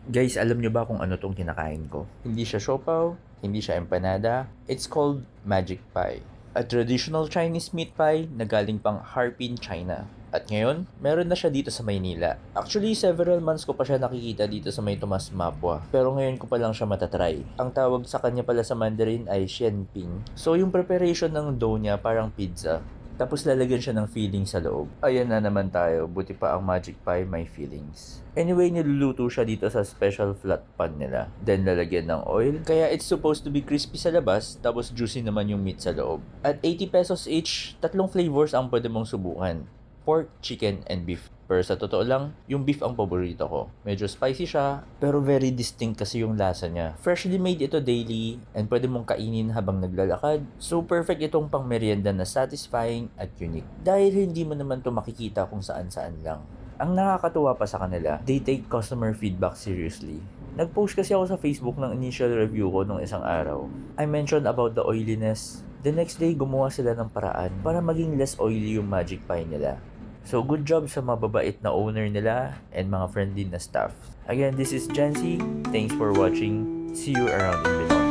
Guys, alam nyo ba kung ano tong kinakain ko? Hindi siya siopaw, hindi siya empanada. It's called Magic Pie. A traditional Chinese meat pie na galing pang Harbin, China. At ngayon, meron na siya dito sa Maynila. Actually, several months ko pa siya nakikita dito sa May Tomas Mapua. Pero ngayon ko pa lang siya matatry. Ang tawag sa kanya pala sa Mandarin ay Xianping. So, yung preparation ng dough niya parang pizza. Tapos lalagyan siya ng filling sa loob. Ayan na naman tayo, buti pa ang Magic Pie may fillings. Anyway, niluluto siya dito sa special flat pan nila. Then lalagyan ng oil. Kaya it's supposed to be crispy sa labas, tapos juicy naman yung meat sa loob. At 80 pesos each, tatlong flavors ang pwede mong subukan. Pork, chicken, and beef. Pero sa totoo lang, yung beef ang paborito ko. Medyo spicy siya, pero very distinct kasi yung lasa niya. Freshly made ito daily, and pwede mong kainin habang naglalakad. So perfect itong pang merienda na satisfying at unique. Dahil hindi mo naman to makikita kung saan-saan lang. Ang nakakatuwa pa sa kanila, they take customer feedback seriously. Nag-post kasi ako sa Facebook ng initial review ko nung isang araw. I mentioned about the oiliness. The next day, gumawa sila ng paraan para maging less oily yung Magic Pie nila. So, good job sa mababait na owner nila and mga friendly na staff. Again, this is Jancy. Thanks for watching. See you around in Binondo.